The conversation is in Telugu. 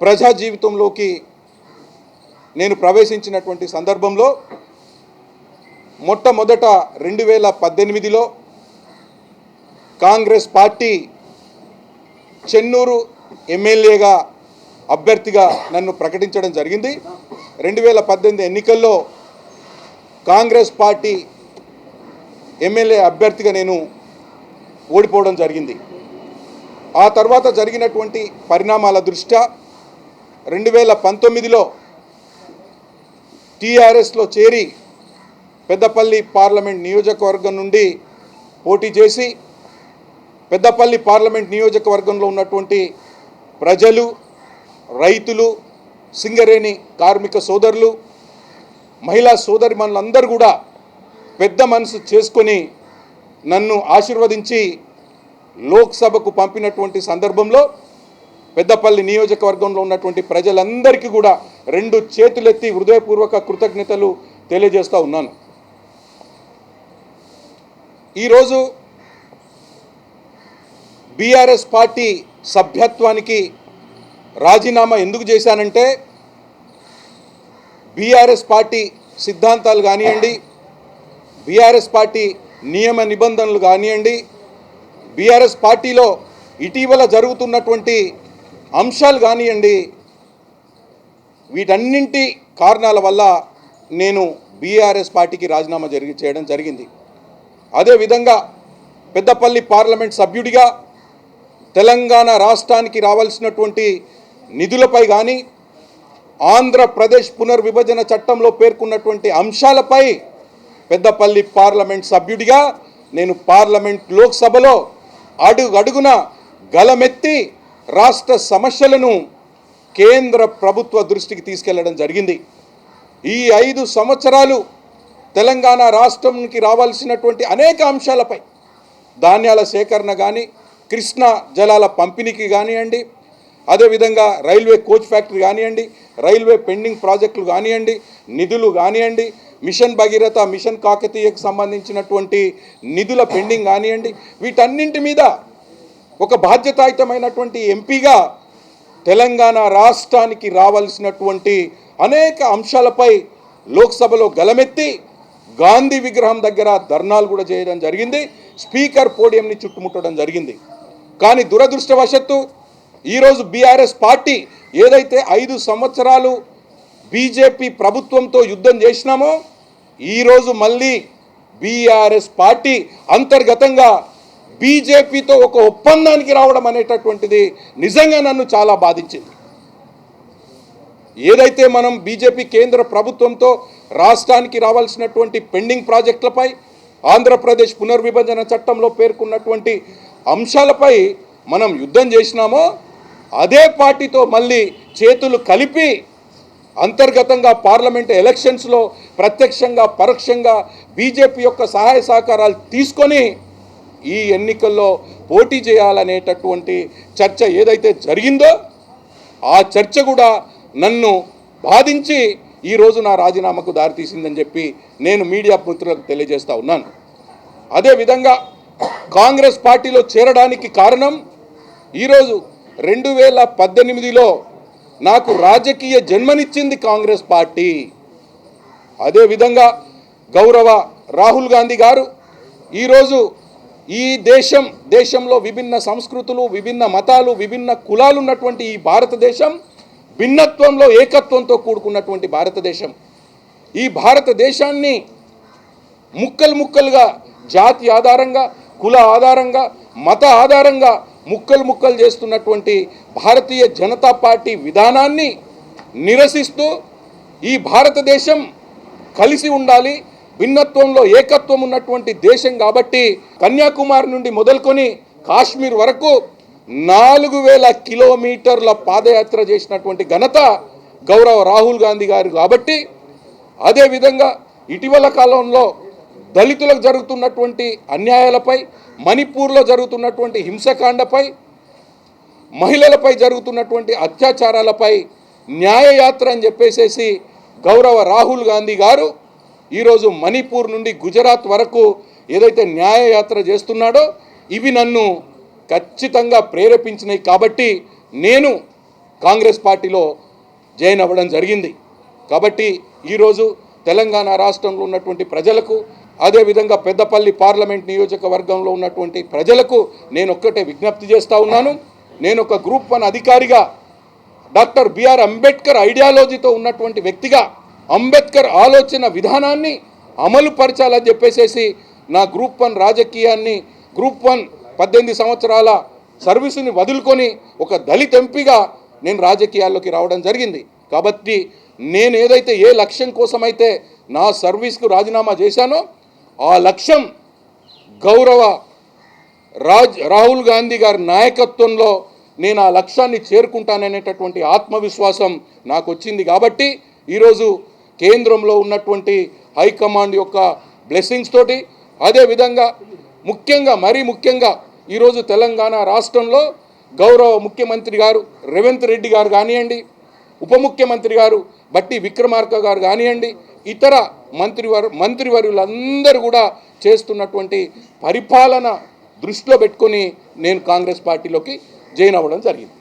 ప్రజా జీవితంలోకి నేను ప్రవేశించినటువంటి సందర్భంలో మొట్టమొదట 2018లో కాంగ్రెస్ పార్టీ చెన్నూరు ఎమ్మెల్యేగా అభ్యర్థిగా నన్ను ప్రకటించడం జరిగింది. 2018 ఎన్నికల్లో కాంగ్రెస్ పార్టీ ఎమ్మెల్యే అభ్యర్థిగా నేను ఓడిపోవడం జరిగింది. ఆ తర్వాత జరిగినటువంటి పరిణామాల దృష్ట్యా 2019లో టీఆర్ఎస్లో చేరి పెద్దపల్లి పార్లమెంట్ నియోజకవర్గం నుండి పోటీ చేసి పెద్దపల్లి పార్లమెంట్ నియోజకవర్గంలో ఉన్నటువంటి ప్రజలు, రైతులు, సింగరేణి కార్మిక సోదరులు, మహిళా సోదరిమణులందరూ కూడా పెద్ద మనసు చేసుకొని నన్ను ఆశీర్వదించి లోక్సభకు పంపినటువంటి సందర్భంలో పెద్దపల్లి నియోజకవర్గంలో ఉన్నటువంటి ప్రజలందరికీ కూడా 2 చేతులెత్తి హృదయపూర్వక కృతజ్ఞతలు తెలియజేస్తూ ఉన్నాను. ఈరోజు బీఆర్ఎస్ పార్టీ సభ్యత్వానికి రాజీనామా ఎందుకు చేశానంటే బీఆర్ఎస్ పార్టీ సిద్ధాంతాలు కానివ్వండి, బీఆర్ఎస్ పార్టీ నియమ నిబంధనలు కానివ్వండి, బీఆర్ఎస్ పార్టీలో ఇటీవల జరుగుతున్నటువంటి అంశాలు కానివ్వండి, వీటన్నింటి కారణాల వల్ల నేను బీఆర్ఎస్ పార్టీకి రాజీనామా చేయడం జరిగింది. అదేవిధంగా పెద్దపల్లి పార్లమెంట్ సభ్యుడిగా తెలంగాణ రాష్ట్రానికి రావాల్సినటువంటి నిధులపై కానీ ఆంధ్రప్రదేశ్ పునర్విభజన చట్టంలో పేర్కొన్నటువంటి అంశాలపై పెద్దపల్లి పార్లమెంట్ సభ్యుడిగా నేను పార్లమెంట్ లోక్సభలో అడుగడుగున గలమెత్తి రాష్ట్ర సమస్యలను కేంద్ర ప్రభుత్వ దృష్టికి తీసుకెళ్లడం జరిగింది. ఈ 5 సంవత్సరాలు తెలంగాణ రాష్ట్రానికి రావాల్సినటువంటి అనేక అంశాలపై ధాన్యాల సేకరణ కానీ, కృష్ణా జలాల పంపిణీకి కానివ్వండి, అదేవిధంగా రైల్వే కోచ్ ఫ్యాక్టరీ కానివ్వండి, రైల్వే పెండింగ్ ప్రాజెక్టులు కానివ్వండి, నిధులు కానివ్వండి, మిషన్ భగీరథ, మిషన్ కాకతీయకు సంబంధించినటువంటి నిధుల పెండింగ్ కానివ్వండి, వీటన్నింటి మీద ఒక బాధ్యతాయుతమైనటువంటి ఎంపీగా తెలంగాణ రాష్ట్రానికి రావాల్సినటువంటి అనేక అంశాలపై లోక్సభలో గలమెత్తి గాంధీ విగ్రహం దగ్గర ధర్నాలు కూడా చేయడం జరిగింది. స్పీకర్ పోడియంని చుట్టుముట్టడం జరిగింది. కానీ దురదృష్టవశత్తు ఈరోజు బీఆర్ఎస్ పార్టీ ఏదైతే 5 సంవత్సరాలు బీజేపీ ప్రభుత్వంతో యుద్ధం చేసినామో ఈరోజు మళ్ళీ బీఆర్ఎస్ పార్టీ అంతర్గతంగా బీజేపీతో ఒక ఒప్పందానికి రావడం అనేటటువంటిది నిజంగా నన్ను చాలా బాధించింది. ఏదైతే మనం బీజేపీ కేంద్ర ప్రభుత్వంతో రాష్ట్రానికి రావాల్సినటువంటి పెండింగ్ ప్రాజెక్టులపై, ఆంధ్రప్రదేశ్ పునర్విభజన చట్టంలో పేర్కొన్నటువంటి అంశాలపై మనం యుద్ధం చేసినామో అదే పార్టీతో మళ్ళీ చేతులు కలిపి అంతర్గతంగా పార్లమెంట్ ఎలక్షన్స్లో ప్రత్యక్షంగా పరోక్షంగా బీజేపీ యొక్క సహాయ సహకారాలు తీసుకొని ఈ ఎన్నికల్లో పోటీ చేయాలనేటటువంటి చర్చ ఏదైతే జరిగిందో ఆ చర్చ కూడా నన్ను బాధించి ఈరోజు నా రాజీనామాకు దారితీసిందని చెప్పి నేను మీడియా మిత్రులకు తెలియజేస్తూ ఉన్నాను. అదేవిధంగా కాంగ్రెస్ పార్టీలో చేరడానికి కారణం ఈరోజు 2018లో నాకు రాజకీయ జన్మనిచ్చింది కాంగ్రెస్ పార్టీ. అదేవిధంగా గౌరవ రాహుల్ గాంధీ గారు ఈరోజు ఈ దేశంలో విభిన్న సంస్కృతులు, విభిన్న మతాలు, విభిన్న కులాలు ఉన్నటువంటి ఈ భారతదేశం భిన్నత్వంలో ఏకత్వంతో కూడుకున్నటువంటి భారతదేశం. ఈ భారతదేశాన్ని ముక్కలు ముక్కలుగా జాతి ఆధారంగా, కుల ఆధారంగా, మత ఆధారంగా ముక్కలు చేస్తున్నటువంటి భారతీయ జనతా పార్టీ విధానాన్ని నిరసిస్తూ ఈ భారతదేశం కలిసి ఉండాలి, భిన్నత్వంలో ఏకత్వం ఉన్నటువంటి దేశం కాబట్టి కన్యాకుమారి నుండి మొదలుకొని కాశ్మీర్ వరకు 4000 కిలోమీటర్ల పాదయాత్ర చేసినటువంటి ఘనత గౌరవ రాహుల్ గాంధీ గారు కాబట్టి, అదేవిధంగా ఇటీవల కాలంలో దళితులకు జరుగుతున్నటువంటి అన్యాయాలపై, మణిపూర్లో జరుగుతున్నటువంటి హింసకాండపై, మహిళలపై జరుగుతున్నటువంటి అత్యాచారాలపై న్యాయయాత్ర అని చెప్పేసేసి గౌరవ రాహుల్ గాంధీ గారు ఈరోజు మణిపూర్ నుండి గుజరాత్ వరకు ఏదైతే న్యాయయాత్ర చేస్తున్నాడో ఇవి నన్ను ఖచ్చితంగా ప్రేరేపించినాయి. కాబట్టి నేను కాంగ్రెస్ పార్టీలో జాయిన్ అవ్వడం జరిగింది. కాబట్టి ఈరోజు తెలంగాణ రాష్ట్రంలో ఉన్నటువంటి ప్రజలకు, అదేవిధంగా పెద్దపల్లి పార్లమెంట్ నియోజకవర్గంలో ఉన్నటువంటి ప్రజలకు నేను ఒక్కటే విజ్ఞప్తి చేస్తూ ఉన్నాను. నేను ఒక గ్రూప్ 1 అధికారిగా, డాక్టర్ బిఆర్ అంబేద్కర్ ఐడియాలజీతో ఉన్నటువంటి వ్యక్తిగా, అంబేద్కర్ ఆలోచన విధానాన్ని అమలు పరచాలని చెప్పేసి నా గ్రూప్ 1 రాజకీయాన్ని, గ్రూప్ 1 18 సంవత్సరాల సర్వీసుని వదులుకొని ఒక దళిత ఎంపీగా నేను రాజకీయాల్లోకి రావడం జరిగింది. కాబట్టి నేను ఏదైతే ఏ లక్ష్యం కోసమైతే నా సర్వీస్కు రాజీనామా చేశానో ఆ లక్ష్యం గౌరవ రాహుల్ గాంధీ గారి నాయకత్వంలో నేను ఆ లక్ష్యాన్ని చేరుకుంటాననేటటువంటి ఆత్మవిశ్వాసం నాకు వచ్చింది. కాబట్టి ఈరోజు కేంద్రంలో ఉన్నటువంటి హైకమాండ్ యొక్క బ్లెస్సింగ్స్ తోటి, అదేవిధంగా మరీ ముఖ్యంగా ఈరోజు తెలంగాణ రాష్ట్రంలో గౌరవ ముఖ్యమంత్రి గారు రేవంత్ రెడ్డి గారు కానివ్వండి, ఉప ముఖ్యమంత్రి గారు బట్టి విక్రమార్క గారు కానివ్వండి, ఇతర మంత్రివర్యులందరూ కూడా చేస్తున్నటువంటి పరిపాలన దృష్టిలో పెట్టుకొని నేను కాంగ్రెస్ పార్టీలోకి జాయిన్ అవ్వడం జరిగింది.